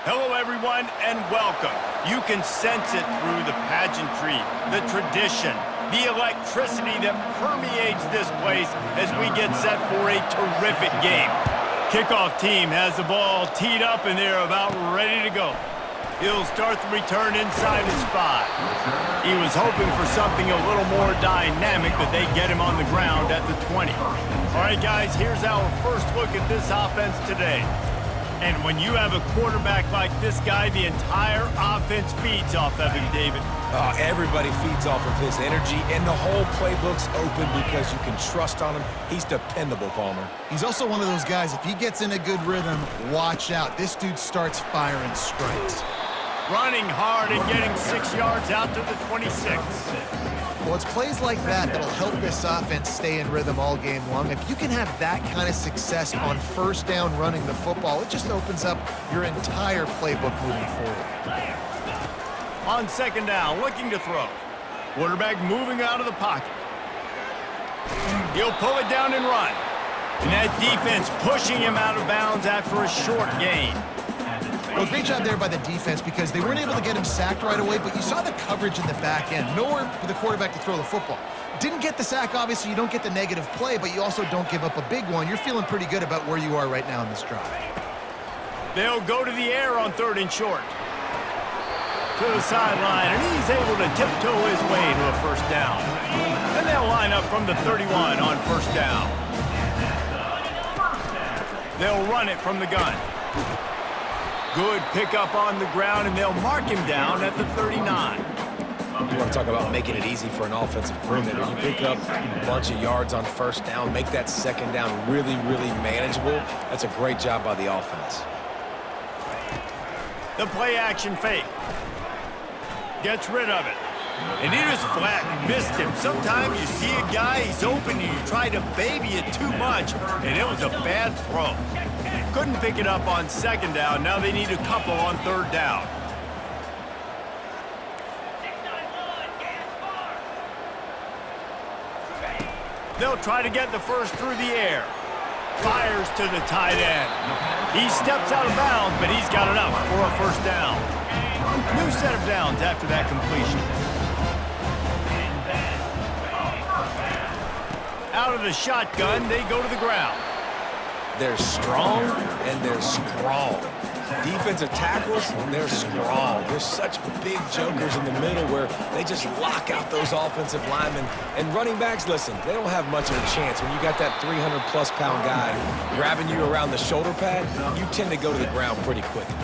Hello, everyone, and welcome. You can sense it through the pageantry, the tradition, the electricity that permeates this place as we get set for a terrific game. Kickoff team has the ball teed up, and they're about ready to go. He'll start the return inside his 5. He was hoping for something a little more dynamic, but they get him on the ground at the 20. All right, guys, here's our first look at this offense today. And when you have a quarterback like this guy, the entire offense feeds off of him, David. Everybody feeds off of his energy, and the whole playbook's open because you can trust on him. He's dependable, Palmer. He's also one of those guys, if he gets in a good rhythm, watch out. This dude starts firing strikes. Running hard and getting 6 yards out to the 26. Well, it's plays like that that'll help this offense stay in rhythm all game long. If you can have that kind of success on first down running the football, it just opens up your entire playbook moving forward. On second down, looking to throw. Quarterback moving out of the pocket. He'll pull it down and run. And that defense pushing him out of bounds after a short gain. Well, great job there by the defense because they weren't able to get him sacked right away, but you saw the coverage in the back end. Nowhere for the quarterback to throw the football. Didn't get the sack, obviously. You don't get the negative play, but you also don't give up a big one. You're feeling pretty good about where you are right now in this drive. They'll go to the air on 3rd and short. To the sideline, and he's able to tiptoe his way to a first down. And they'll line up from the 31 on first down. They'll run it from the gun. Good pickup on the ground, and they'll mark him down at the 39. You want to talk about making it easy for an offensive coordinator. You pick up a bunch of yards on first down, make that second down really, really manageable. That's a great job by the offense. The play-action fake. Gets rid of it. And he just flat missed him. Sometimes you see a guy, he's open, and you try to baby it too much, and it was a bad throw. Couldn't pick it up on second down. Now they need a couple on 3rd down. They'll try to get the first through the air. Fires to the tight end. He steps out of bounds, but he's got enough for a first down. New set of downs after that completion. Out of the shotgun, they go to the ground. They're strong, and they're strong. Defensive tackles, they're strong. They're such big jokers in the middle where they just lock out those offensive linemen. And running backs, listen, they don't have much of a chance. When you got that 300-plus pound guy grabbing you around the shoulder pad, you tend to go to the ground pretty quickly.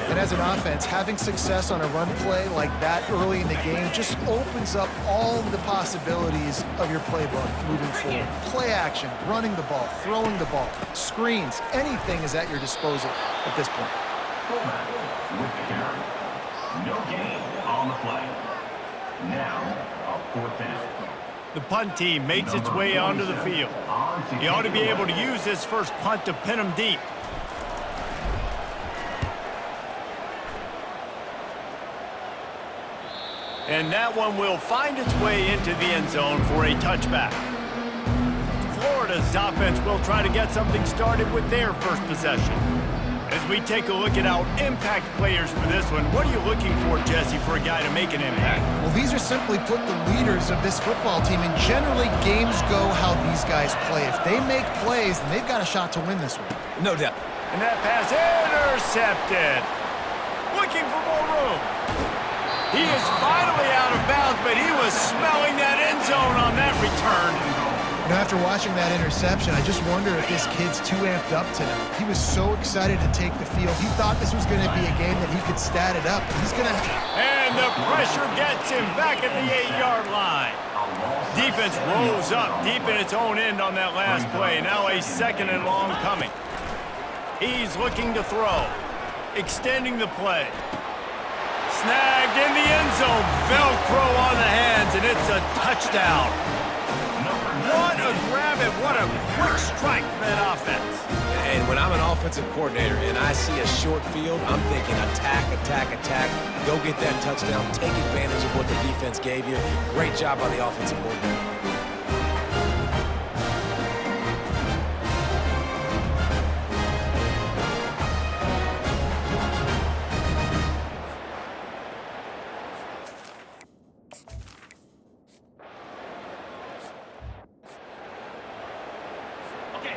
And as an offense, having success on a run play like that early in the game just opens up all the possibilities of your playbook moving forward. Play action, running the ball, throwing the ball, screens, anything is at your disposal at this point. Fullback with the carry. No gain on the play. Now, a 4th down. The punt team makes its way onto the field. He ought to be able to use this first punt to pin him deep. And that one will find its way into the end zone for a touchback. Florida's offense will try to get something started with their first possession. As we take a look at our impact players for this one, what are you looking for, Jesse, for a guy to make an impact? Well, these are simply put the leaders of this football team, and generally games go how these guys play. If they make plays, then they've got a shot to win this one. No doubt. And that pass intercepted. Looking for more room. He is finally out of bounds, but he was smelling that end zone on that return. You know, after watching that interception, I just wonder if this kid's too amped up tonight. He was so excited to take the field. He thought this was going to be a game that he could stat it up. He's going to... And the pressure gets him back at the 8-yard line. Defense rose up deep in its own end on that last play. Now a 2nd and long coming. He's looking to throw. Extending the play. Snagged in the end zone. Velcro on the hands, and it's a touchdown. What a grab and what a quick strike for that offense. And when I'm an offensive coordinator and I see a short field, I'm thinking attack, attack, attack. Go get that touchdown. Take advantage of what the defense gave you. Great job by the offensive coordinator.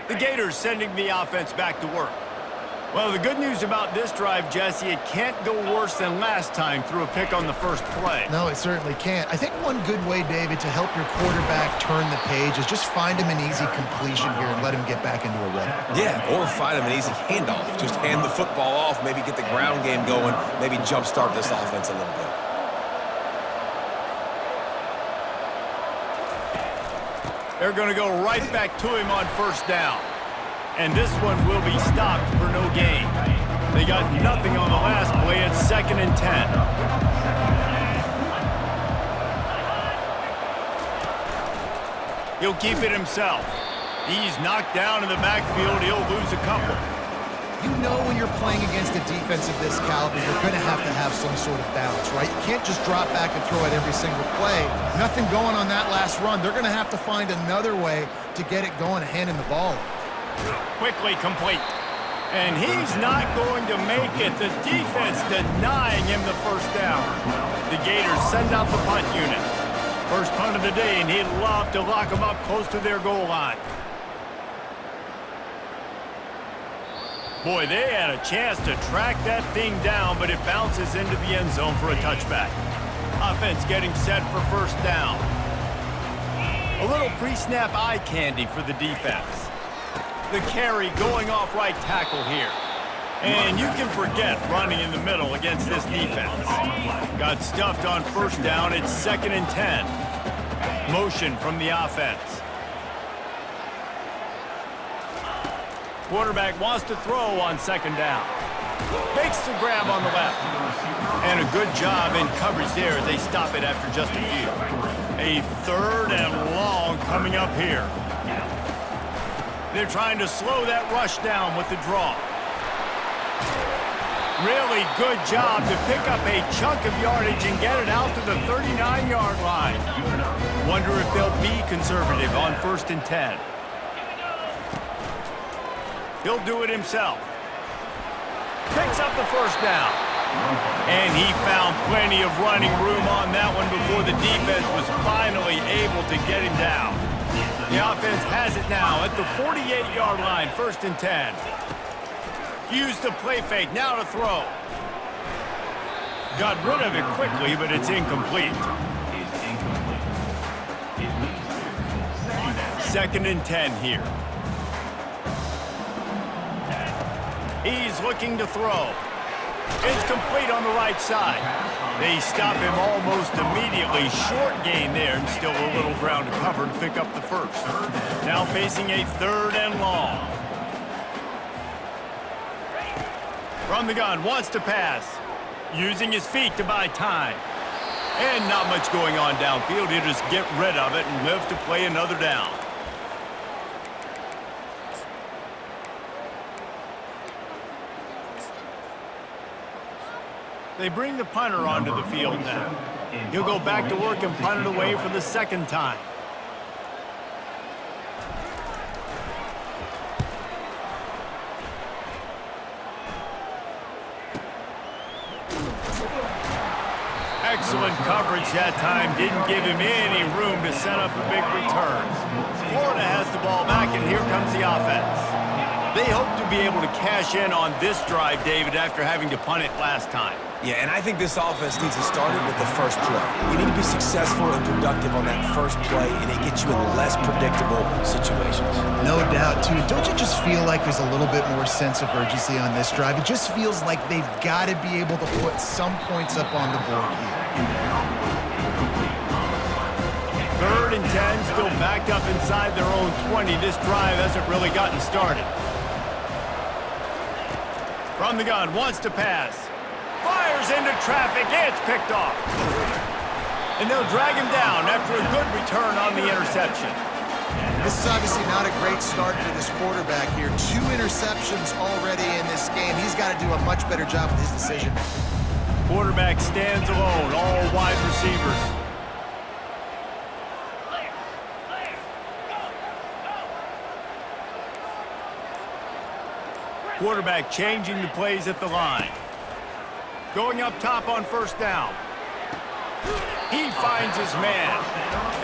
The Gators sending the offense back to work. Well, the good news about this drive, Jesse, it can't go worse than last time through a pick on the first play. No, it certainly can't. I think one good way, David, to help your quarterback turn the page is just find him an easy completion here and let him get back into a rhythm. Yeah, or find him an easy handoff. Just hand the football off, maybe get the ground game going, maybe jumpstart this offense a little bit. They're going to go right back to him on first down. And this one will be stopped for no gain. They got nothing on the last play. It's 2nd and 10. He'll keep it himself. He's knocked down in the backfield. He'll lose a couple. You know when you're playing against a defense of this caliber, you're going to have some sort of balance, right? You can't just drop back and throw it every single play. Nothing going on that last run. They're going to have to find another way to get it going and hand him the ball. Quickly complete. And he's not going to make it. The defense denying him the first down. The Gators send out the punt unit. First punt of the day, and he'd love to lock them up close to their goal line. Boy, they had a chance to track that thing down, but it bounces into the end zone for a touchback. Offense getting set for first down. A little pre-snap eye candy for the defense. The carry going off right tackle here. And you can forget running in the middle against this defense. Got stuffed on first down. It's 2nd and 10. Motion from the offense. Quarterback wants to throw on 2nd down. Makes the grab on the left. And a good job in coverage there as they stop it after just a few. A 3rd and long coming up here. They're trying to slow that rush down with the draw. Really good job to pick up a chunk of yardage and get it out to the 39-yard line. Wonder if they'll be conservative on 1st and 10. He'll do it himself. Picks up the first down. And he found plenty of running room on that one before the defense was finally able to get him down. The offense has it now at the 48-yard line, 1st and 10. Use the play fake, now to throw. Got rid of it quickly, but it's incomplete. 2nd and 10 here. He's looking to throw. It's complete on the right side. They stop him almost immediately. Short gain there, and still a little ground to cover to pick up the first. Now facing a 3rd and long. From the gun, wants to pass. Using his feet to buy time. And not much going on downfield. He'll just get rid of it and live to play another down. They bring the punter onto the field now. He'll go back to work and punt it away for the 2nd time. Excellent coverage that time. Didn't give him any room to set up a big return. Florida has the ball back, and here comes the offense. They hope to be able to cash in on this drive, David, after having to punt it last time. Yeah, and I think this offense needs to start it with the first play. You need to be successful and productive on that first play, and it gets you in less predictable situations. No doubt, too. Don't you just feel like there's a little bit more sense of urgency on this drive? It just feels like they've got to be able to put some points up on the board here. 3rd and 10, still backed up inside their own 20. This drive hasn't really gotten started. From the gun, wants to pass. Fires into traffic, it's picked off. And they'll drag him down after a good return on the interception. This is obviously not a great start for this quarterback here. 2 interceptions already in this game. He's got to do a much better job with his decision. Quarterback stands alone, all wide receivers. Quarterback changing the plays at the line. Going up top on first down. He finds his man,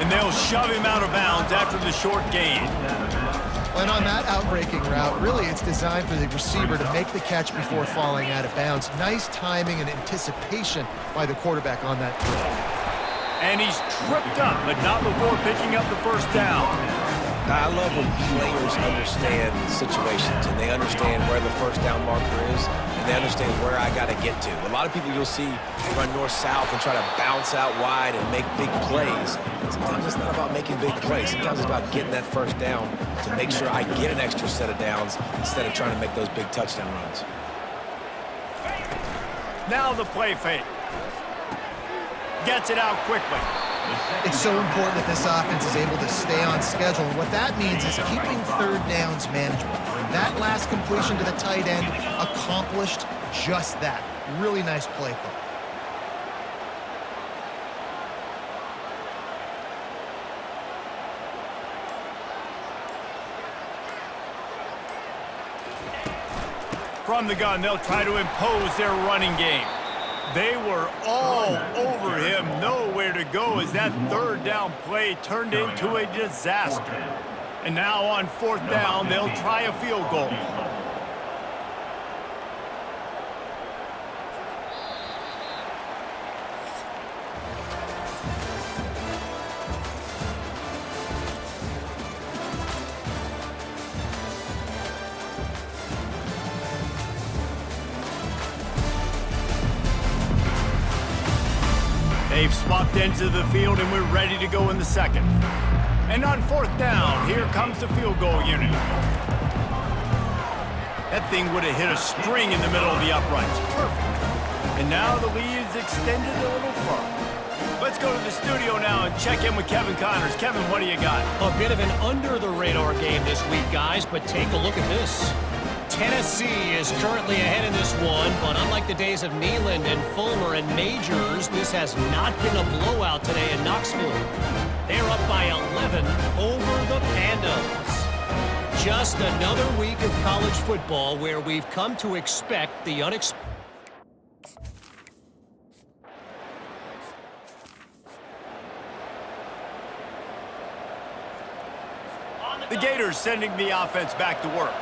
and they'll shove him out of bounds after the short gain. Well, And on that outbreaking route, really it's designed for the receiver to make the catch before falling out of bounds. Nice timing and anticipation by the quarterback on that throw. And he's tripped up, but not before picking up the first down. I love when players understand situations and they understand where the first down marker is and they understand where I got to get to. A lot of people you'll see run north-south and try to bounce out wide and make big plays. Sometimes it's not about making big plays. Sometimes it's about getting that first down to make sure I get an extra set of downs instead of trying to make those big touchdown runs. Now the play fake. Gets it out quickly. It's so important that this offense is able to stay on schedule. And what that means is keeping third downs manageable. That last completion to the tight end accomplished just that. Really nice play call. From the gun, they'll try to impose their running game. They were all over him, nowhere to go as that third down play turned into a disaster. And now on fourth down, they'll try a field goal. They've swapped into the field, and we're ready to go in the second. And on fourth down, here comes the field goal unit. That thing would have hit a string in the middle of the uprights. Perfect. And now the lead is extended a little further. Let's go to the studio now and check in with Kevin Connors. Kevin, what do you got? A bit of an under-the-radar game this week, guys, but take a look at this. Tennessee is currently ahead in this one, but unlike the days of Neyland and Fulmer and Majors, this has not been a blowout today in Knoxville. They're up by 11 over the Pandas. Just another week of college football where we've come to expect the unexpected. The Gators sending the offense back to work.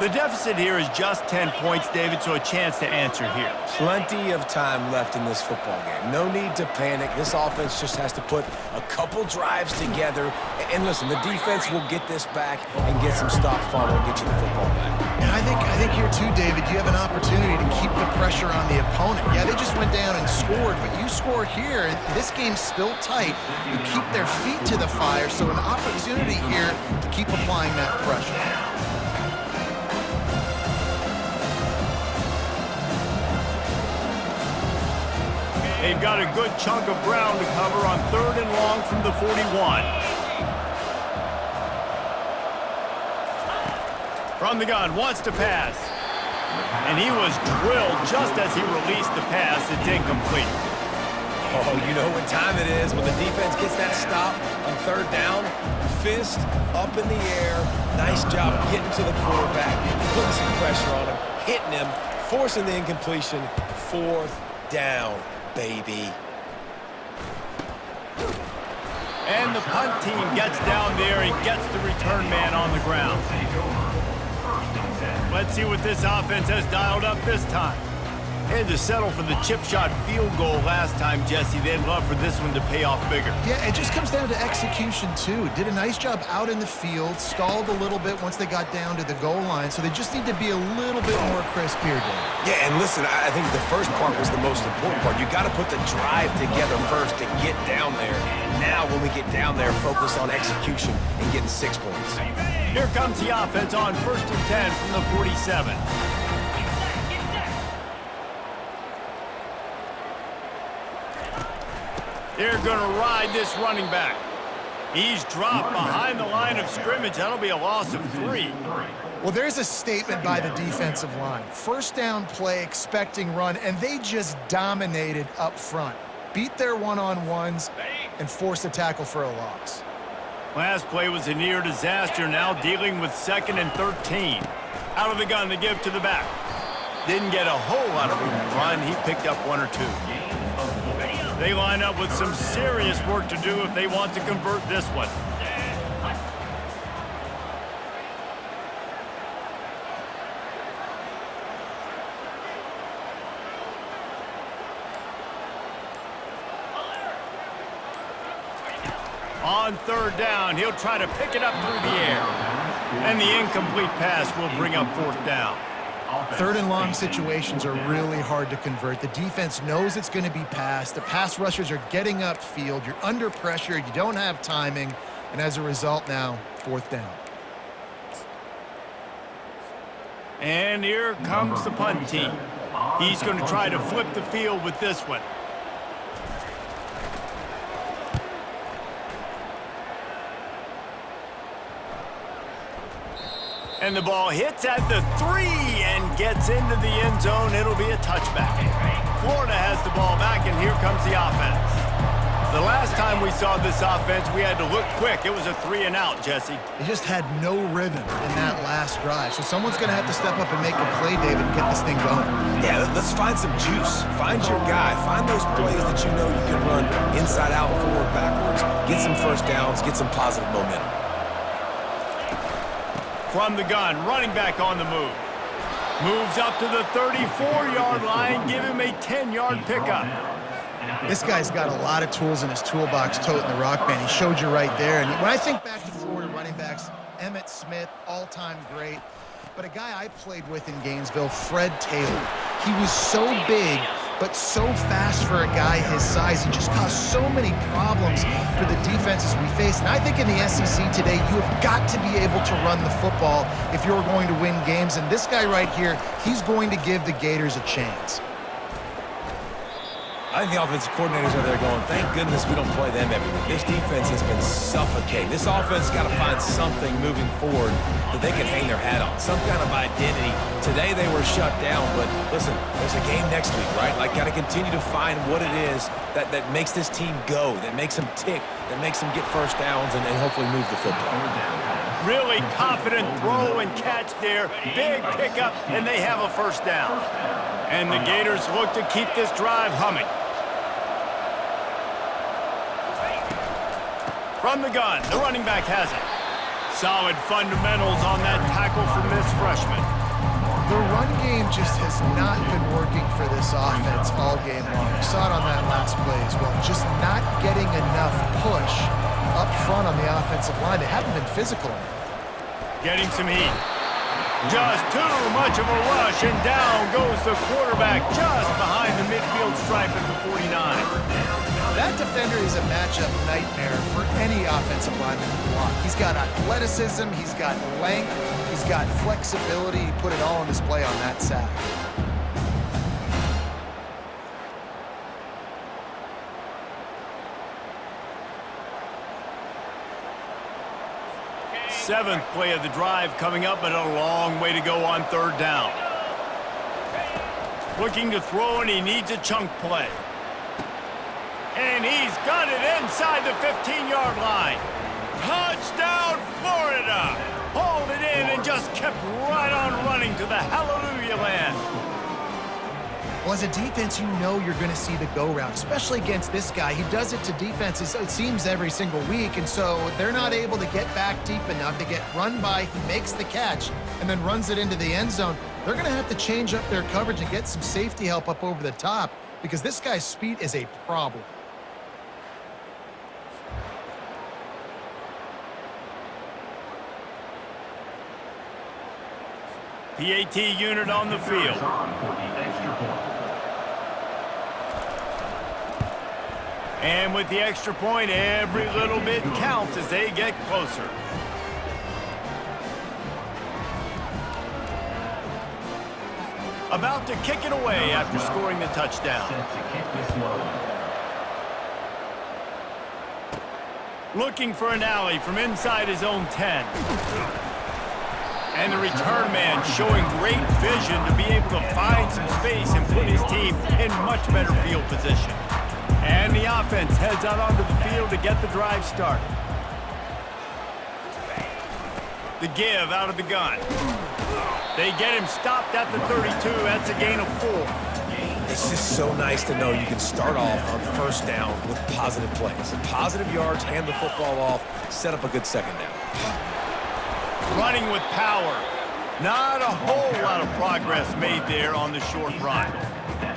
The deficit here is just 10 points, David, so a chance to answer here. Plenty of time left in this football game. No need to panic. This offense just has to put a couple drives together. And listen, the defense will get this back and get some stop follow and get you the football back. And I think here too, David, you have an opportunity to keep the pressure on the opponent. Yeah, they just went down and scored, but you score here, and this game's still tight. You keep their feet to the fire, so an opportunity here to keep applying that pressure. They've got a good chunk of ground to cover on third and long from the 41. From the gun, wants to pass. And he was drilled just as he released the pass. It's incomplete. Oh, you know what time it is when the defense gets that stop on third down. Fist up in the air. Nice job getting to the quarterback, putting some pressure on him, hitting him, forcing the incompletion. Fourth down, baby. And the punt team gets down there and gets the return man on the ground. Let's see what this offense has dialed up this time. Had to settle for the chip shot field goal last time, Jesse. They'd love for this one to pay off bigger. Yeah, it just comes down to execution, too. Did a nice job out in the field, stalled a little bit once they got down to the goal line, so they just need to be a little bit more crisp here, Dave. Yeah, and listen, I think the first part was the most important part. You got to put the drive together first to get down there. Now, when we get down there, focus on execution and getting 6 points. Here comes the offense on 1st and 10 from the 47. They're going to ride this running back. He's dropped behind the line of scrimmage. That'll be a loss of 3. Well, there's a statement by the defensive line. First down play, expecting run, and they just dominated up front. Beat their one-on-ones and forced a tackle for a loss. Last play was a near disaster, now dealing with 2nd and 13. Out of the gun to give to the back. Didn't get a whole lot of room to run. He picked up 1 or 2. They line up with some serious work to do if they want to convert this one. On third down, he'll try to pick it up through the air. And the incomplete pass will bring up fourth down. Third and long situations are really hard to convert. The defense knows it's going to be passed. The pass rushers are getting upfield. You're under pressure. You don't have timing. And as a result now, fourth down. And here comes the punt team. He's going to try to flip the field with this one. And the ball hits at the 3 and gets into the end zone. It'll be a touchback. Florida has the ball back, and here comes the offense. The last time we saw this offense, we had to look quick. It was a 3 and out, Jesse. They just had no rhythm in that last drive. So someone's going to have to step up and make a play, David, and get this thing going. Yeah, let's find some juice. Find your guy. Find those plays that you know you can run inside out, forward, backwards. Get some first downs. Get some positive momentum. From the gun, running back on the move. Moves up to the 34-yard line. Give him a 10-yard pickup. This guy's got a lot of tools in his toolbox toting the rock band. He showed you right there. And when I think back to Florida running backs, Emmitt Smith, all-time great. But a guy I played with in Gainesville, Fred Taylor. He was so big, but so fast for a guy his size. He just caused so many problems for the defenses we face. And I think in the SEC today, you have got to be able to run the football if you're going to win games. And this guy right here, he's going to give the Gators a chance. I think the offensive coordinators are there going, thank goodness we don't play them every week. This defense has been suffocating. This offense got to find something moving forward that they can hang their hat on, some kind of identity. Today they were shut down, but listen, there's a game next week, right? Like, got to continue to find what it is that makes this team go, that makes them tick, that makes them get first downs and hopefully move the football. Really confident throw and catch there. Big pickup, and they have a first down. And the Gators look to keep this drive humming. From the gun, the running back has it. Solid fundamentals on that tackle from this freshman. The run game just has not been working for this offense all game long. You saw it on that last play as well. Just not getting enough push up front on the offensive line. They haven't been physical enough. Getting some heat. Just too much of a rush, and down goes the quarterback just behind the midfield stripe at the 49. That defender is a matchup nightmare for any offensive lineman to block. He's got athleticism, he's got length, he's got flexibility. He put it all on display on that sack. Seventh play of the drive coming up, but a long way to go on third down. Looking to throw, and he needs a chunk play. And he's got it inside the 15-yard line. Touchdown, Florida! Hauled it in and just kept right on running to the hallelujah land. Well, as a defense, you know you're going to see the go route, especially against this guy. He does it to defenses, it seems, every single week, and so they're not able to get back deep enough to get run by. He makes the catch and then runs it into the end zone. They're going to have to change up their coverage and get some safety help up over the top because this guy's speed is a problem. PAT unit on the field. And with the extra point, every little bit counts as they get closer. About to kick it away after scoring the touchdown. Looking for an alley from inside his own 10. And the return man showing great vision to be able to find some space and put his team in much better field position. And the offense heads out onto the field to get the drive started. The give out of the gun. They get him stopped at the 32. That's a gain of 4. It's just so nice to know you can start off on first down with positive plays. Positive yards, hand the football off, set up a good second down. Running with power. Not a whole lot of progress made there on the short run.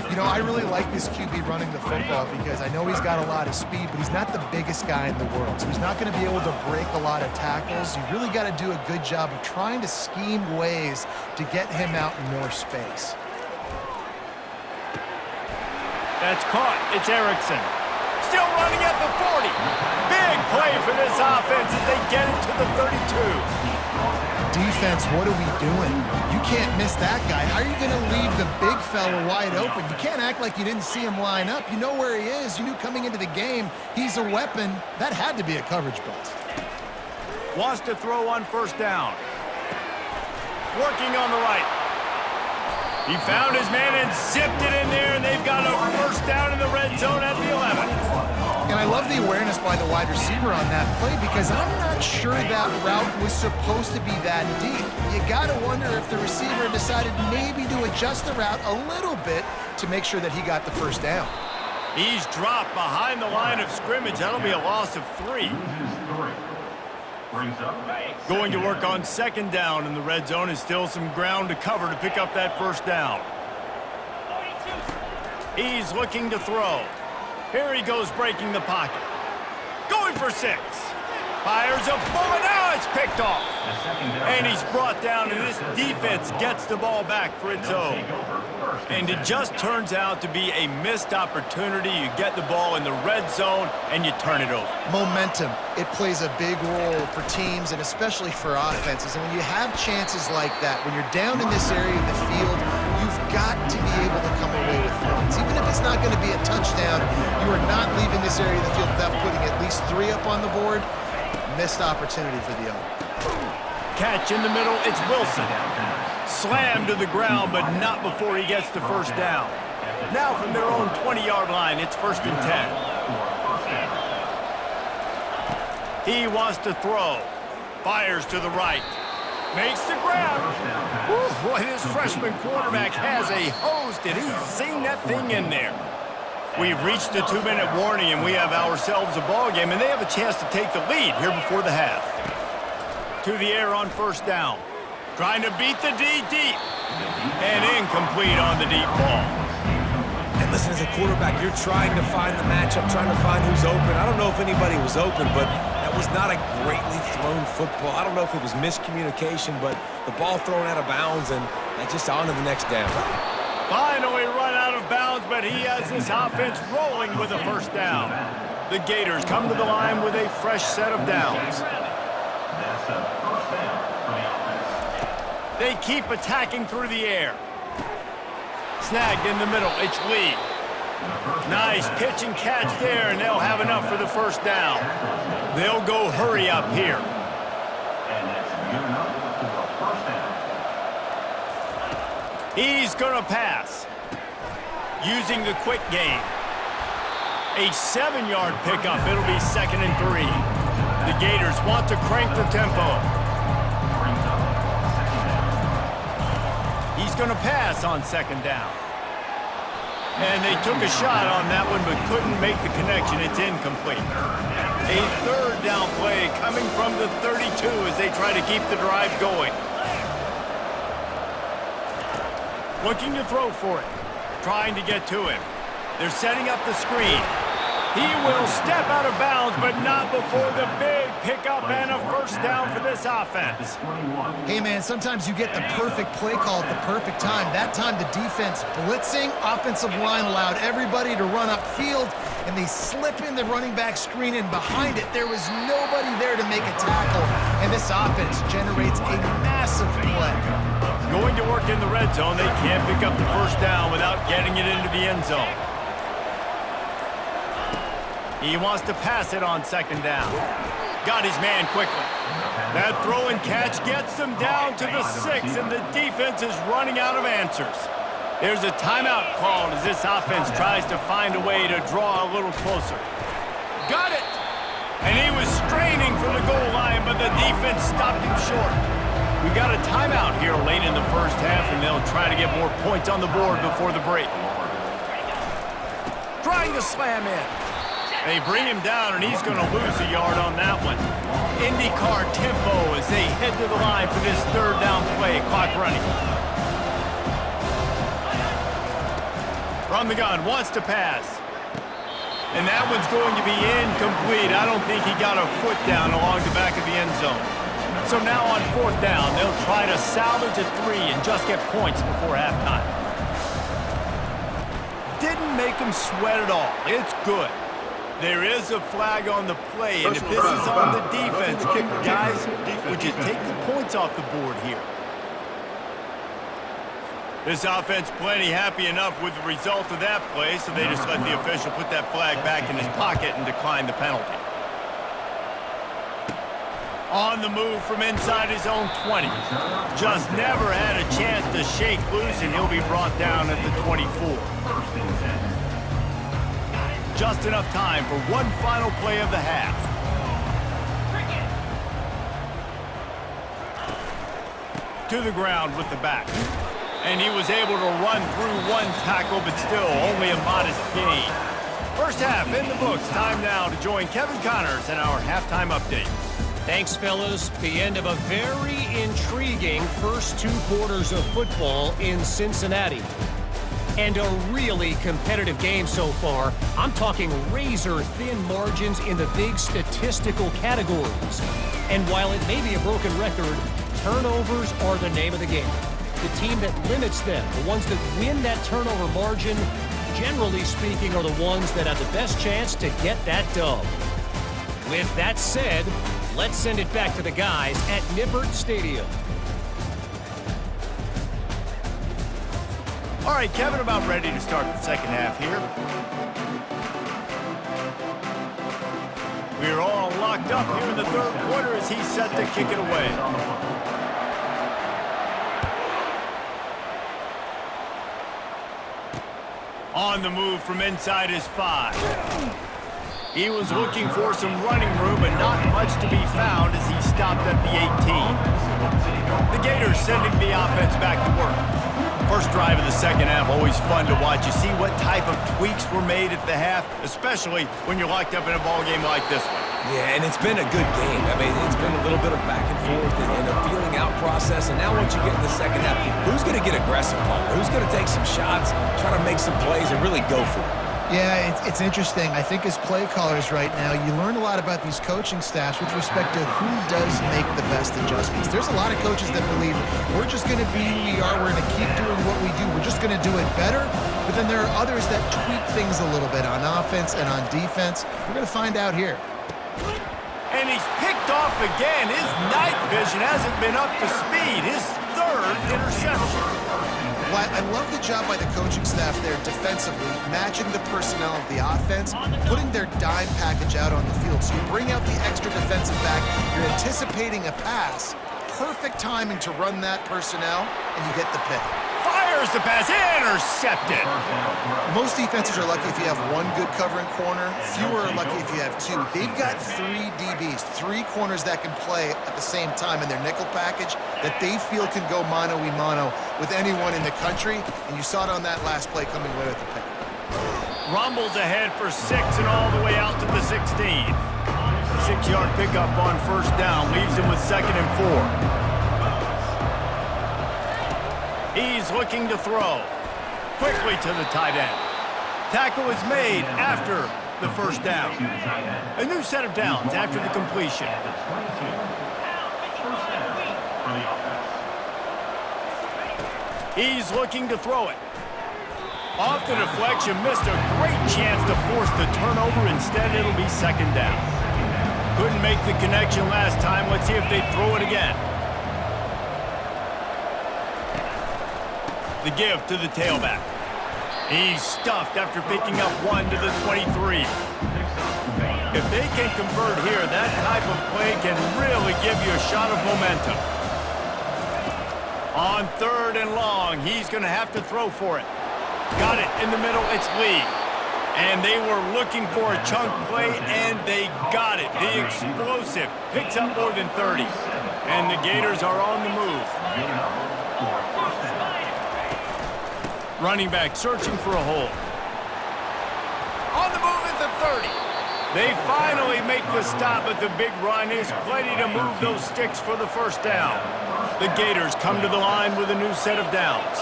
You know, I really like this QB running the football because I know he's got a lot of speed, but he's not the biggest guy in the world. So he's not going to be able to break a lot of tackles. You really got to do a good job of trying to scheme ways to get him out in more space. That's caught. It's Erickson. Still running at the 40. Big play for this offense as they get it to the 32. Defense, what are we doing? You can't miss that guy. How are you going to leave the big fella wide open? You can't act like you didn't see him line up. You know where he is. You knew coming into the game he's a weapon. That had to be a coverage bust. Wants to throw on first down. Working on the right. He found his man and zipped it in there, and they've got a first down in the red zone at the 11. And I love the awareness by the wide receiver on that play because I'm not sure that route was supposed to be that deep. You got to wonder if the receiver decided maybe to adjust the route a little bit to make sure that he got the first down. He's dropped behind the line of scrimmage. That'll be a loss of 3. Going to work on second down in the red zone and still some ground to cover to pick up that first down. He's looking to throw. Here he goes breaking the pocket. Going for 6. Fires a bullet. Now it's picked off. And he's brought down, and this defense gets the ball back for its own. And it just turns out to be a missed opportunity. You get the ball in the red zone, and you turn it over. Momentum, it plays a big role for teams and especially for offenses. And when you have chances like that, when you're down in this area of the field, you've got to be able to come away with points. Even if it's not going to be a touchdown, you are not leaving this area of the field without putting at least 3 up on the board. Missed opportunity for the other. Catch in the middle, it's Wilson. Slammed to the ground, but not before he gets the first down. Now from their own 20-yard line, it's 1st and 10. He wants to throw. Fires to the right. Makes the grab. Woo, boy, this freshman quarterback has a host, and he's seen that thing in there. We've reached the 2-minute warning, and we have ourselves a ball game, and they have a chance to take the lead here before the half. To the air on first down. Trying to beat the D deep. And incomplete on the deep ball. And listen, as a quarterback, you're trying to find the matchup, trying to find who's open. I don't know if anybody was open, but that was not a greatly thrown football. I don't know if it was miscommunication, but the ball thrown out of bounds, and just on to the next down. Finally run out of bounds, but he has this offense rolling with a first down. The Gators come to the line with a fresh set of downs. They keep attacking through the air. Snagged in the middle, it's Lee. Nice pitch and catch there, and they'll have enough for the first down. They'll go hurry up here. He's gonna pass. Using the quick game. A 7-yard pickup, it'll be 2nd and 3. The Gators want to crank the tempo. He's going to pass on second down. And they took a shot on that one but couldn't make the connection. It's incomplete. A 3rd down play coming from the 32 as they try to keep the drive going. Looking to throw for it. Trying to get to him. They're setting up the screen. He will step out of bounds, but not before the big pickup and a first down for this offense. Hey, man, sometimes you get the perfect play call at the perfect time. That time the defense blitzing, offensive line allowed everybody to run upfield, and they slip in the running back screen, and behind it, there was nobody there to make a tackle, and this offense generates a massive play. Going to work in the red zone, they can't pick up the first down without getting it into the end zone. He wants to pass it on second down. Got his man quickly. That throw and catch gets them down to the 6, and the defense is running out of answers. There's a timeout called as this offense tries to find a way to draw a little closer. Got it! And he was straining for the goal line, but the defense stopped him short. We got a timeout here late in the first half, and they'll try to get more points on the board before the break. Trying to slam in. They bring him down, and he's going to lose a yard on that one. IndyCar tempo as they head to the line for this 3rd down play. Clock running. From the gun, wants to pass. And that one's going to be incomplete. I don't think he got a foot down along the back of the end zone. So now on 4th down, they'll try to salvage a 3 and just get points before halftime. Didn't make him sweat at all. It's good. There is a flag on the play, and if this is on the defense, guys, would you take the points off the board here? This offense plenty happy enough with the result of that play, so they just let the official put that flag back in his pocket and decline the penalty. On the move from inside his own 20. Just never had a chance to shake loose, and he'll be brought down at the 24. Just enough time for one final play of the half. To the ground with the back. And he was able to run through one tackle, but still only a modest gain. First half in the books. Time now to join Kevin Connors in our halftime update. Thanks, fellas. The end of a very intriguing first 2 quarters of football in Cincinnati. And a really competitive game so far. I'm talking razor-thin margins in the big statistical categories. And while it may be a broken record, turnovers are the name of the game. The team that limits them, the ones that win that turnover margin, generally speaking, are the ones that have the best chance to get that dub. With that said, let's send it back to the guys at Nippert Stadium. All right, Kevin, about ready to start the second half here. We're all locked up here in the third quarter as he's set to kick it away. On the move from inside his 5. He was looking for some running room, but not much to be found as he stopped at the 18. The Gators sending the offense back to work. First drive of the second half, always fun to watch. You see what type of tweaks were made at the half, especially when you're locked up in a ball game like this one. Yeah, and it's been a good game. I mean, it's been a little bit of back and forth and a feeling out process. And now once you get in the second half, who's going to get aggressive, Paul? Who's going to take some shots, try to make some plays, and really go for it? Yeah, it's interesting. I think as play callers right now, you learn a lot about these coaching staffs with respect to who does make the best adjustments. There's a lot of coaches that believe we're just going to be who we are. We're going to keep doing what we do. We're just going to do it better. But then there are others that tweak things a little bit on offense and on defense. We're going to find out here. And he's picked off again. His night vision hasn't been up to speed. His 3rd interception. Well, I love the job by the coaching staff there defensively, matching the personnel of the offense, putting their dime package out on the field. So you bring out the extra defensive back, you're anticipating a pass, perfect timing to run that personnel, and you get the pick. Fires the pass, intercepted. Most defenses are lucky if you have one good covering corner. Fewer are lucky if you have 2. They've got 3 DBs, 3 corners that can play at the same time in their nickel package that they feel can go mano-a-mano with anyone in the country, and you saw it on that last play coming away with the pick. Rumbles ahead for 6 and all the way out to the 16. 6-yard pickup on first down leaves him with 2nd and 4. He's looking to throw. Quickly to the tight end. Tackle is made after the first down. A new set of downs after the completion. He's looking to throw it. Off the deflection, missed a great chance to force the turnover. Instead, it'll be 2nd down. Couldn't make the connection last time. Let's see if they throw it again. The give to the tailback. He's stuffed after picking up 1 to the 23. If they can convert here, that type of play can really give you a shot of momentum. On 3rd and long, he's going to have to throw for it. Got it in the middle, it's Lee. And they were looking for a chunk play, and they got it. The explosive picks up more than 30. And the Gators are on the move. Running back searching for a hole. On the move at the 30. They finally make the stop, but the big run is plenty to move those sticks for the first down. The Gators come to the line with a new set of downs.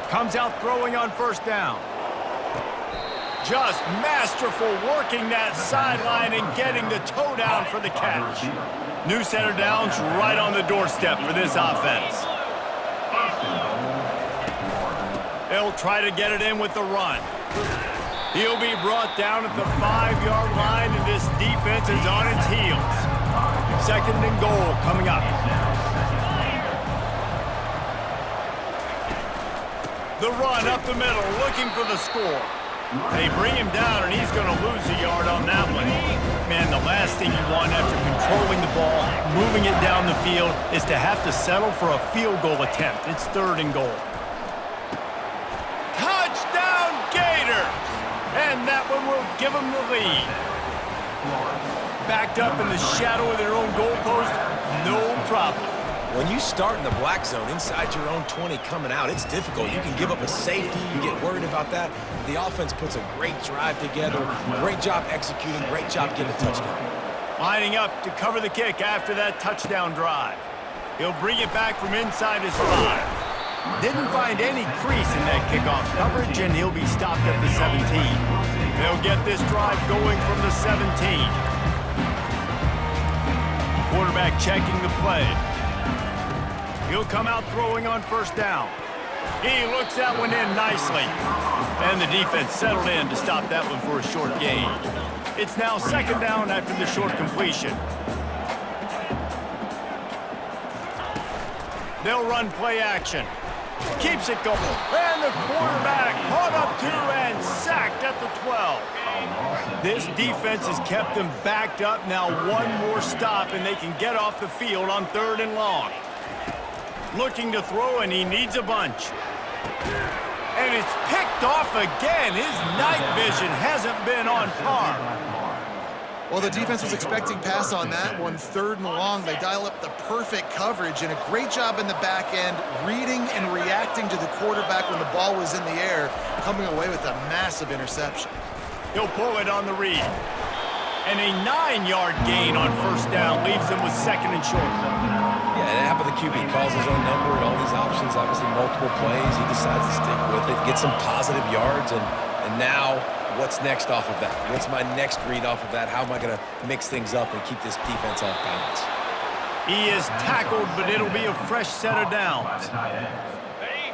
Comes out throwing on first down. Just masterful working that sideline and getting the toe down for the catch. New center downs right on the doorstep for this offense. They'll try to get it in with the run. He'll be brought down at the 5-yard line, and this defense is on its heels. Second and goal coming up. The run up the middle, looking for the score. They bring him down, and he's going to lose a yard on that one. Man, the last thing you want after controlling the ball, moving it down the field, is to have to settle for a field goal attempt. It's third and goal. Touchdown, Gators! And that one will give them the lead. Backed up in the shadow of their own goalpost, no problem. When you start in the black zone inside your own 20 coming out, it's difficult. You can give up a safety. You get worried about that. The offense puts a great drive together. Great job executing. Great job getting a touchdown. Lining up to cover the kick after that touchdown drive. He'll bring it back from inside his 5. Didn't find any crease in that kickoff coverage, and he'll be stopped at the 17. They'll get this drive going from the 17. Quarterback checking the play. He'll come out throwing on first down. He looks that one in nicely. And the defense settled in to stop that one for a short gain. It's now second down after the short completion. They'll run play action. Keeps it going. And the quarterback caught up to and sacked at the 12. This defense has kept them backed up. Now one more stop and they can get off the field on third and long. Looking to throw, and he needs a bunch. And it's picked off again. His night vision hasn't been on par. Well, the defense was expecting pass on that one. Third and long, they dial up the perfect coverage and a great job in the back end, reading and reacting to the quarterback when the ball was in the air, coming away with a massive interception. He'll pull it on the read. And a 9-yard gain on first down leaves them with second and short. Yeah, and half of the QB calls his own number and all these options, obviously multiple plays. He decides to stick with it, get some positive yards, and now what's next off of that? What's my next read off of that? How am I going to mix things up and keep this defense off balance? He is tackled, but it'll be a fresh set of downs.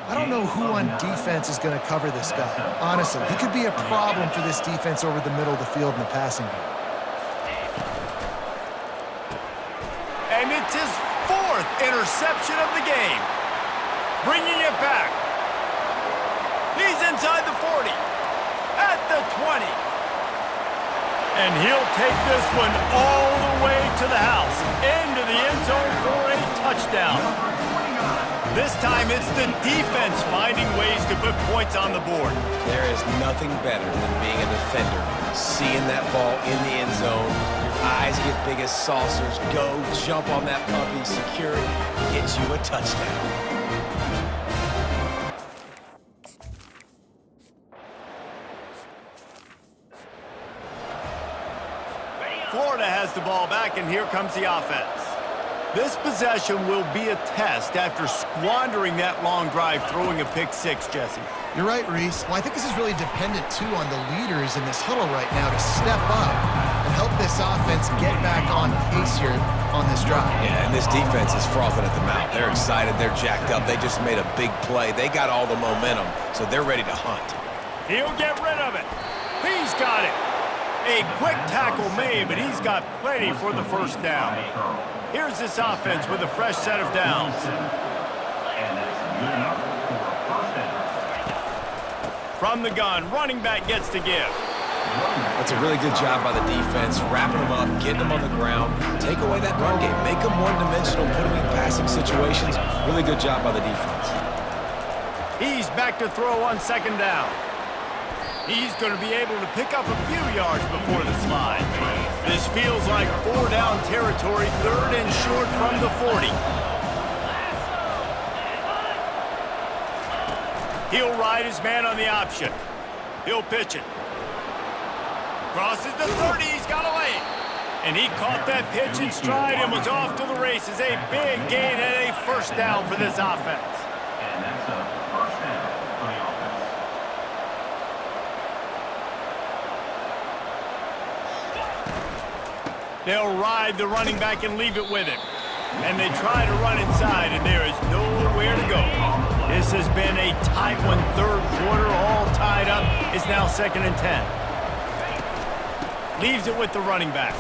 I don't know who on defense is going to cover this guy. Honestly, he could be a problem for this defense over the middle of the field in the passing game. And it's his 4th interception of the game. Bringing it back. He's inside the 40. At the 20. And he'll take this one all the way to the house. Into the end zone for a touchdown. This time it's the defense finding ways to put points on the board. There is nothing better than being a defender. Seeing that ball in the end zone. Eyes get big as saucers. Go, jump on that puppy, secure it, get you a touchdown. Florida has the ball back, and here comes the offense. This possession will be a test after squandering that long drive, throwing a pick 6, Jesse. You're right, Reese. Well, I think this is really dependent, too, on the leaders in this huddle right now to step up and help this offense get back on pace here on this drive. Yeah, and this defense is frothing at the mouth. They're excited. They're jacked up. They just made a big play. They got all the momentum, so they're ready to hunt. He'll get rid of it. He's got it. A quick tackle made, but he's got plenty for the first down. Here's this offense with a fresh set of downs. From the gun, running back gets to give. That's a really good job by the defense, wrapping them up, getting them on the ground, take away that run game, make them one-dimensional, put them in passing situations. Really good job by the defense. He's back to throw on second down. He's going to be able to pick up a few yards before the slide. This feels like 4-down territory, third and short from the 40. He'll ride his man on the option. He'll pitch it. Crosses the 30, he's got a lane. And he caught that pitch in stride and was off to the races. A big gain and a first down for this offense. And that's a first down for They'll ride the running back and leave it with him. And they try to run inside, and there is nowhere to go. This has been a tight one, third quarter, all tied up. It's now 2nd and 10. Leaves it with the running back.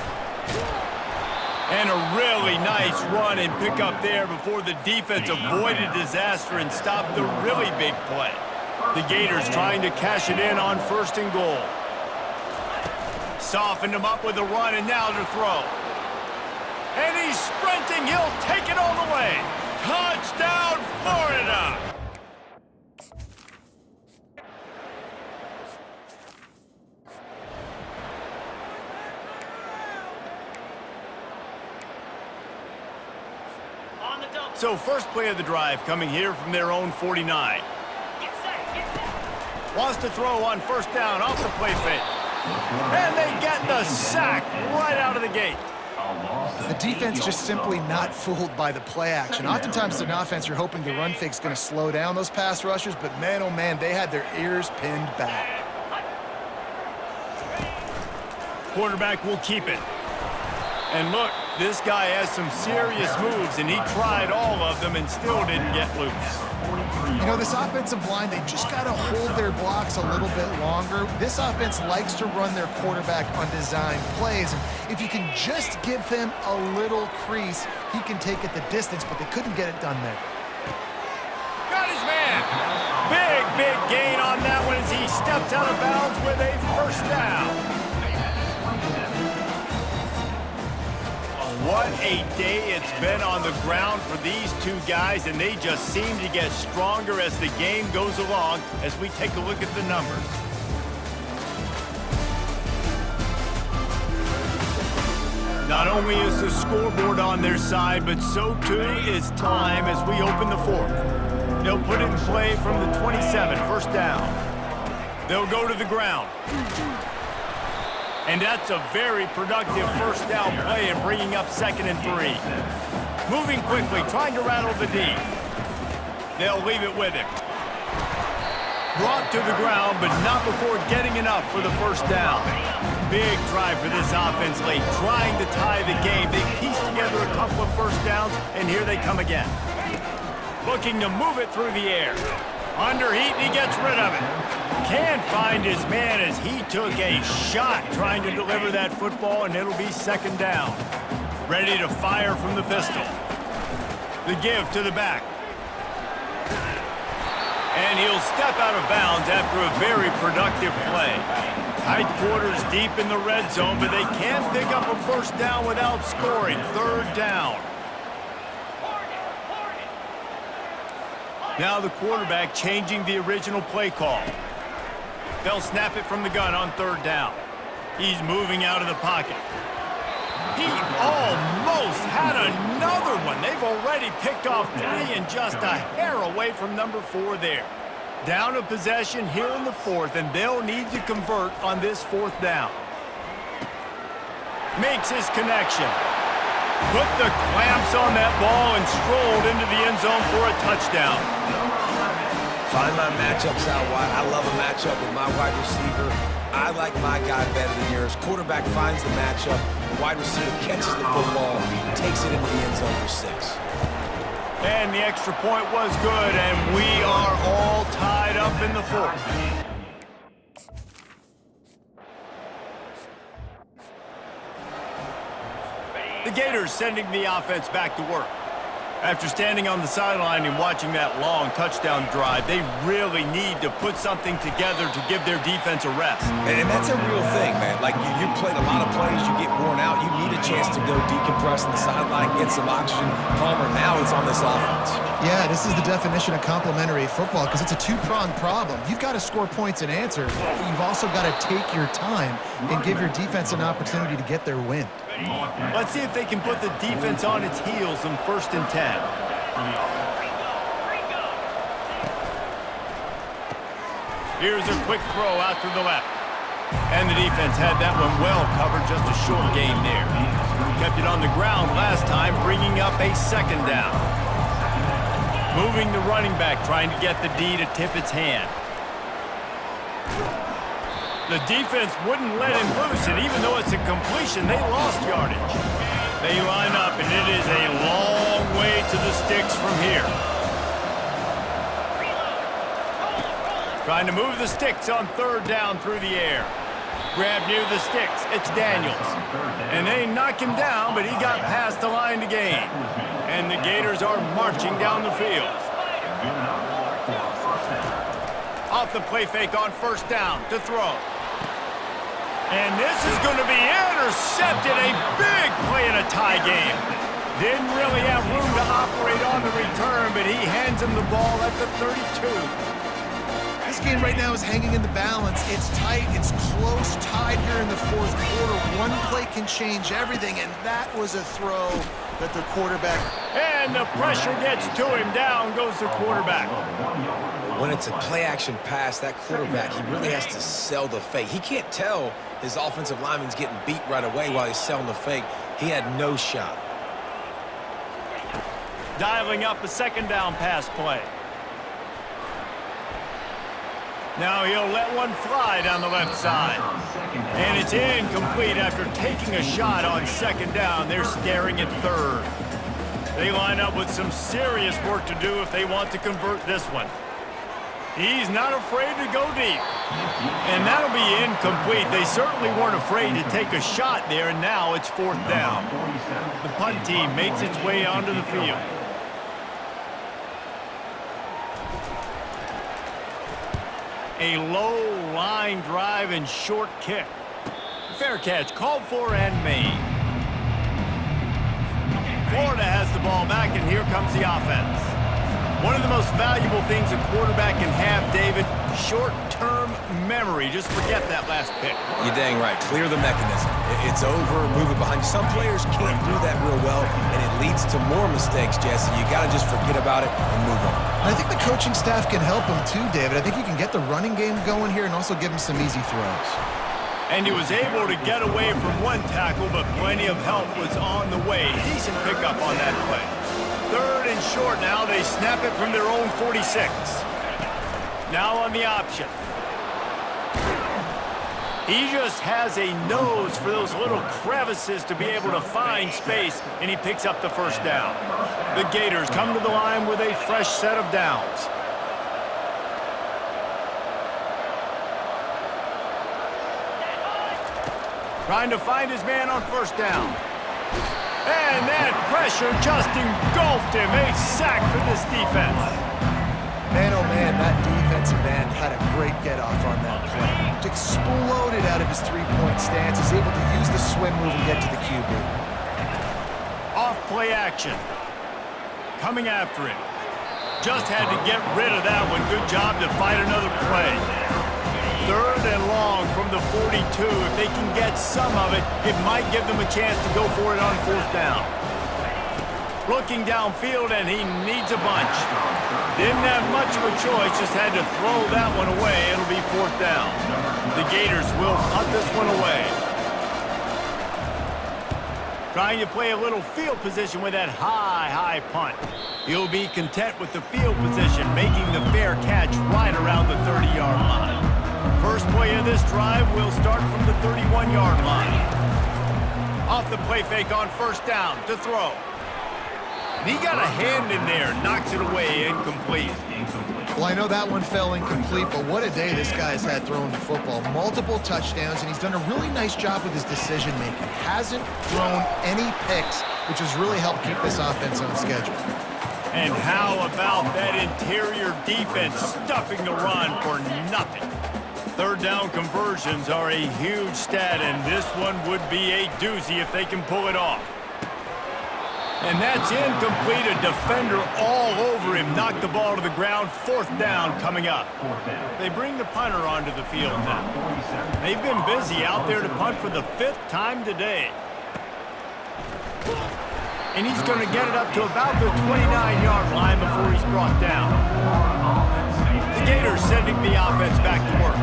And a really nice run and pick up there before the defense avoided disaster and stopped the really big play. The Gators trying to cash it in on 1st and goal. Softened him up with a run, and now to throw. And he's sprinting. He'll take it all the way. Touchdown, Florida! So first play of the drive coming here from their own 49. Wants to throw on 1st down off the play fake. And they get the sack right out of the gate. The defense just simply not fooled by the play action. Oftentimes, as an offense, you're hoping the run fake's going to slow down those pass rushers, but man, oh man, they had their ears pinned back. Quarterback will keep it. And look, this guy has some serious moves, and he tried all of them and still didn't get loose. You know, this offensive line, they just got to hold their blocks a little bit longer. This offense likes to run their quarterback on design plays. And if you can just give him a little crease, he can take it the distance, but they couldn't get it done there. Got his man. Big gain on that one as he steps out of bounds with a 1st down. What a day it's been on the ground for these two guys, and they just seem to get stronger as the game goes along as we take a look at the numbers. Not only is the scoreboard on their side, but so too is time as we open the 4th. They'll put it in play from the 27, 1st down. They'll go to the ground. And that's a very productive 1st down play and bringing up 2nd and 3. Moving quickly, trying to rattle the D. They'll leave it with him. Brought to the ground, but not before getting enough for the 1st down. Big drive for this offense late, trying to tie the game. They pieced together a couple of 1st downs, and here they come again. Looking to move it through the air. Under heat, he gets rid of it. Can't find his man as he took a shot trying to deliver that football, and it'll be 2nd down. Ready to fire from the pistol. The give to the back. And he'll step out of bounds after a very productive play. Tight quarters deep in the red zone, but they can't pick up a 1st down without scoring. 3rd down. Now the quarterback changing the original play call. They'll snap it from the gun on 3rd down. He's moving out of the pocket. He almost had another one. They've already picked off 3 and just a hair away from number 4 there. Down a possession here in the 4th, and they'll need to convert on this 4th down. Makes his connection. Put the clamps on that ball and strolled into the end zone for a touchdown. Find my matchups out wide. I love a matchup with my wide receiver. I like my guy better than yours. Quarterback finds the matchup. The wide receiver catches the football, takes it into the end zone for 6. And the extra point was good, and we are all tied up in the 4th. The Gators sending the offense back to work. After standing on the sideline and watching that long touchdown drive, they really need to put something together to give their defense a rest. And that's a real thing, man. Like, you played a lot of plays, you get worn out. You need a chance to go decompress on the sideline, get some oxygen. Palmer, now it's on this offense. Yeah, this is the definition of complementary football because it's a two-pronged problem. You've got to score points and answer. You've also got to take your time and give your defense an opportunity to get their win. Let's see if they can put the defense on its heels on 1st and 10. Here's a quick throw out to the left. And the defense had that one well covered, just a short gain there. Kept it on the ground last time, bringing up a 2nd down. Moving the running back, trying to get the D to tip its hand. The defense wouldn't let him loose, and even though it's a completion, they lost yardage. They line up, and it is a long way to the sticks from here. Trying to move the sticks on third down through the air. Grab near the sticks. It's Daniels. And they knock him down, but he got past the line to gain. And the Gators are marching down the field. Off the play fake on first down to throw. And this is going to be intercepted. A big play in a tie game. Didn't really have room to operate on the return, but he hands him the ball at the 32. This game right now is hanging in the balance. It's tight. It's close, tied here in the fourth quarter. One play can change everything, and that was a throw that the quarterback... And the pressure gets to him. Down goes the quarterback. When it's a play-action pass, that quarterback, he really has to sell the fake. He can't tell his offensive lineman's getting beat right away while he's selling the fake. He had no shot. Dialing up a second down pass play. Now he'll let one fly down the left side. And it's incomplete after taking a shot on second down. They're staring at third. They line up with some serious work to do if they want to convert this one. He's not afraid to go deep. And that'll be incomplete. They certainly weren't afraid to take a shot there, and now it's fourth down. The punt team makes its way onto the field. A low line drive and short kick. Fair catch called for and made. Florida has the ball back, and here comes the offense. One of the most valuable things a quarterback can have, David, short-term memory. Just forget that last pick. You're dang right. Clear the mechanism. It's over. Move it behind you. Some players can't do that real well, and it leads to more mistakes, Jesse. You got to just forget about it and move on. And I think the coaching staff can help him too, David. I think you can get the running game going here and also give him some easy throws. And he was able to get away from one tackle, but plenty of help was on the way. Decent pickup on that play. Third and short now. They snap it from their own 46. Now on the option. He just has a nose for those little crevices to be able to find space, and he picks up the first down. The Gators come to the line with a fresh set of downs. Trying to find his man on first down. And that pressure just engulfed him. A sack for this defense. Man, oh man, that defensive end had a great get-off on that play. Exploded out of his three-point stance. He's able to use the swim move and get to the QB. Off play action. Coming after him. Just had to get rid of that one. Good job to fight another play. Third and long from the 42. If they can get some of it, it might give them a chance to go for it on fourth down. Looking downfield, and he needs a bunch. Didn't have much of a choice, just had to throw that one away. It'll be fourth down. The Gators will punt this one away. Trying to play a little field position with that high punt. He'll be content with the field position, making the fair catch right around the 30-yard line. First play of this drive will start from the 31-yard line. Off the play fake on first down to throw. And he got a hand in there, knocks it away, incomplete. Well, I know that one fell incomplete, but what a day this guy's had throwing the football. Multiple touchdowns, and he's done a really nice job with his decision-making. Hasn't thrown any picks, which has really helped keep this offense on schedule. And how about that interior defense stuffing the run for nothing? Third down conversions are a huge stat, and this one would be a doozy if they can pull it off. And that's incomplete. A defender all over him. Knocked the ball to the ground. Fourth down coming up. They bring the punter onto the field now. They've been busy out there to punt for the 5th time today. And he's going to get it up to about the 29-yard line before he's brought down. The Gators sending the offense back to work.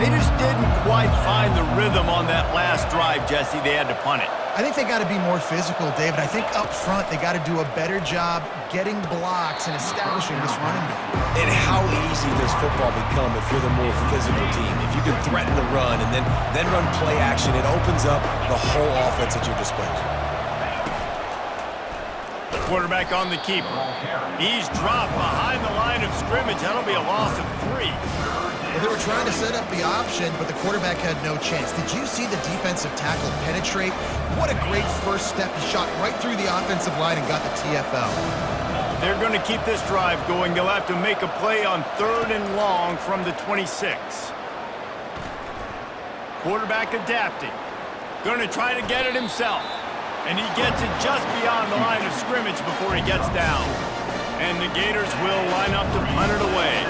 They just didn't quite find the rhythm on that last drive, Jesse. They had to punt it. I think they got to be more physical, David. I think up front they got to do a better job getting blocks and establishing this running game. And how easy does football become if you're the more physical team? If you can threaten the run and then run play action, it opens up the whole offense at your disposal. Quarterback on the keeper. He's dropped behind the line of scrimmage. That'll be a loss of 3. Well, they were trying to set up the option, but the quarterback had no chance. Did you see the defensive tackle penetrate? What a great first step. He shot right through the offensive line and got the TFL. They're going to keep this drive going. They'll have to make a play on 3rd and long from the 26. Quarterback adapting. Going to try to get it himself. And he gets it just beyond the line of scrimmage before he gets down. And the Gators will line up to punt it away.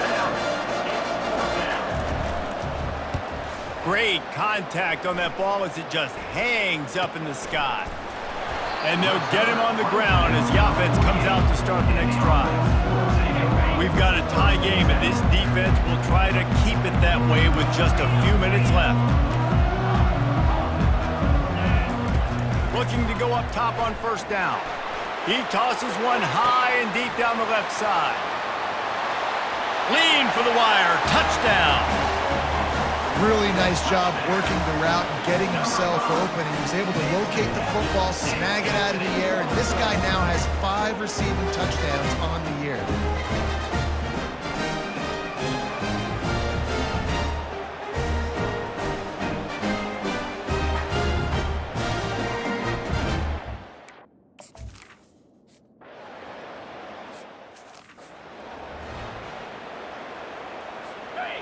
Great contact on that ball as it just hangs up in the sky. And they'll get him on the ground as the offense comes out to start the next drive. We've got a tie game, and this defense will try to keep it that way with just a few minutes left. Looking to go up top on 1st down. He tosses one high and deep down the left side. Lean for the wire. Touchdown. Really nice job working the route and getting himself open. He was able to locate the football, snag it out of the air, and this guy now has 5 receiving touchdowns on the year.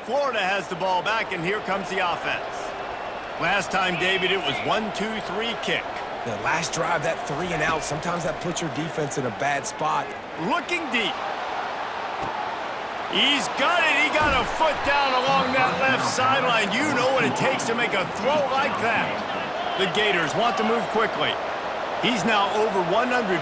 Florida has the ball back, and here comes the offense. Last time, David, it was 1-2-3 kick. The last drive, that 3 and out, sometimes that puts your defense in a bad spot. Looking deep. He's got it. He got a foot down along that left sideline. You know what it takes to make a throw like that. The Gators want to move quickly. He's now over 150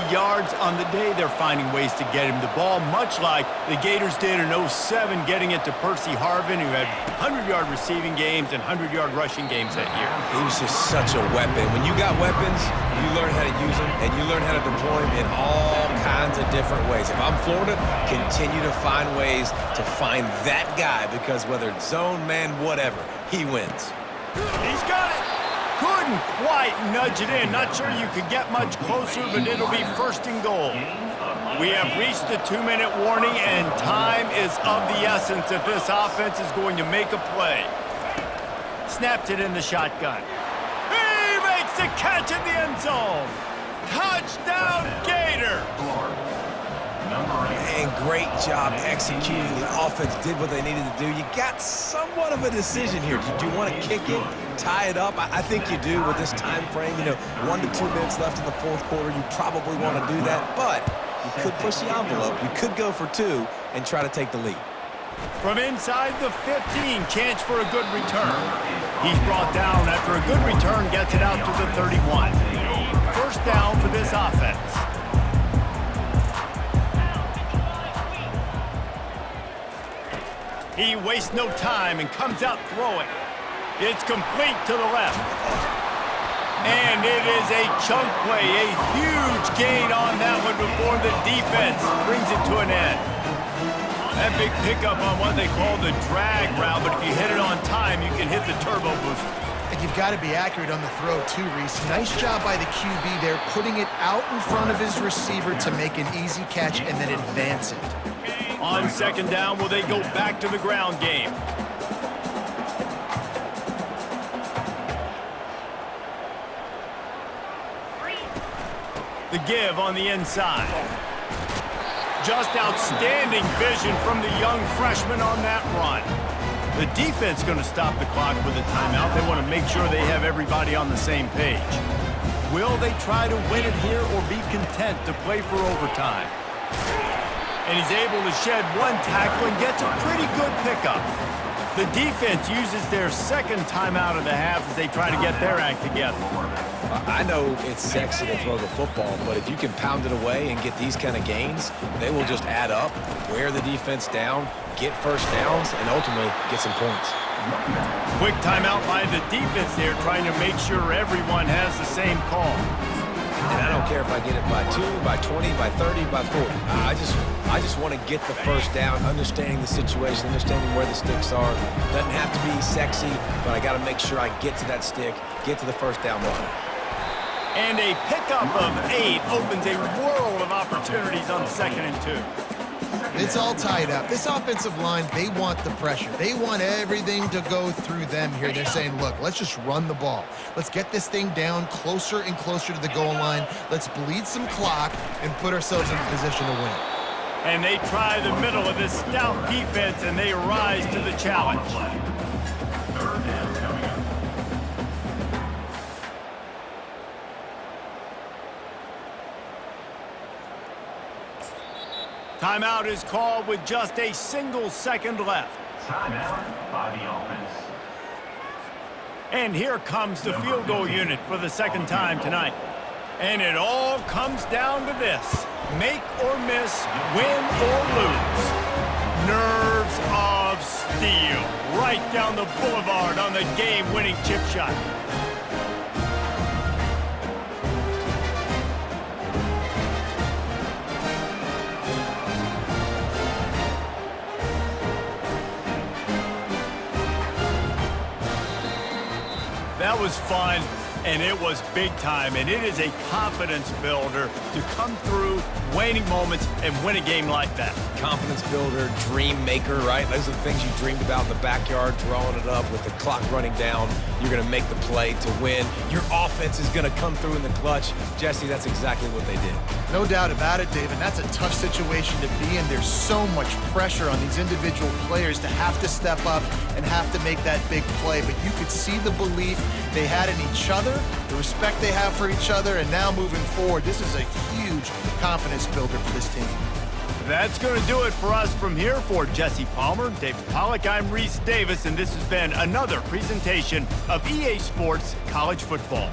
yards on the day. They're finding ways to get him the ball, much like the Gators did in 07, getting it to Percy Harvin, who had 100-yard receiving games and 100-yard rushing games that year. He was just such a weapon. When you got weapons, you learn how to use them, and you learn how to deploy them in all kinds of different ways. If I'm Florida, continue to find ways to find that guy, because whether it's zone, man, whatever, he wins. He's got it. Couldn't quite nudge it in. Not sure you could get much closer, but it'll be 1st and goal. We have reached the 2-minute warning, and time is of the essence if this offense is going to make a play. Snaps it in the shotgun. He makes the catch in the end zone. Touchdown, Gator. Man, great job executing. The offense did what they needed to do. You got somewhat of a decision here. Do you want to kick it, tie it up? I think you do with this time frame. 1 to 2 minutes left in the 4th quarter. You probably want to do that, but you could push the envelope. You could go for 2 and try to take the lead. From inside the 15, chance for a good return. He's brought down after a good return, gets it out to the 31. 1st down for this offense. He wastes no time and comes out throwing. It's complete to the left. And it is a chunk play, a huge gain on that one before the defense brings it to an end. That big pickup on what they call the drag route, but if you hit it on time, you can hit the turbo booster. And you've got to be accurate on the throw too, Reese. Nice job by the QB there, putting it out in front of his receiver to make an easy catch and then advance it. On 2nd down, will they go back to the ground game? The give on the inside. Just outstanding vision from the young freshman on that run. The defense going to stop the clock with a timeout. They want to make sure they have everybody on the same page. Will they try to win it here or be content to play for overtime? And he's able to shed 1 tackle and gets a pretty good pickup. The defense uses their 2nd timeout of the half as they try to get their act together. I know it's sexy to throw the football, but if you can pound it away and get these kind of gains, they will just add up, wear the defense down, get 1st downs, and ultimately get some points. Quick timeout by the defense there, trying to make sure everyone has the same call. And I don't care if I get it by 2, by 20, by 30, by 40. I just want to get the first down, understanding the situation, understanding where the sticks are. Doesn't have to be sexy, but I got to make sure I get to that stick, get to the first down line. And a pickup of 8 opens a world of opportunities on 2nd and 2. It's all tied up. This offensive line, they want the pressure. They want everything to go through them here. They're saying, look, let's just run the ball. Let's get this thing down closer and closer to the goal line. Let's bleed some clock and put ourselves in a position to win. And they try the middle of this stout defense, and they rise to the challenge. Third down coming up. Timeout is called with just a single second left. Timeout by the offense. And here comes the field goal unit for the second time tonight. And it all comes down to this: make or miss, win or lose. Nerves of steel right down the boulevard on the game-winning chip shot. That was fun, and it was big time, and it is a confidence builder to come through waning moments and win a game like that. Confidence builder, dream maker, right? Those are the things you dreamed about in the backyard, drawing it up with the clock running down. You're going to make the play to win. Your offense is going to come through in the clutch. Jesse, that's exactly what they did. No doubt about it, Dave, and that's a tough situation to be in. There's so much pressure on these individual players to have to step up and have to make that big play, but you could see the belief they had in each other, the respect they have for each other, and now moving forward, this is a huge confidence builder for this team. That's going to do it for us from here. For Jesse Palmer, David Pollack, I'm Reese Davis, and this has been another presentation of EA Sports College Football.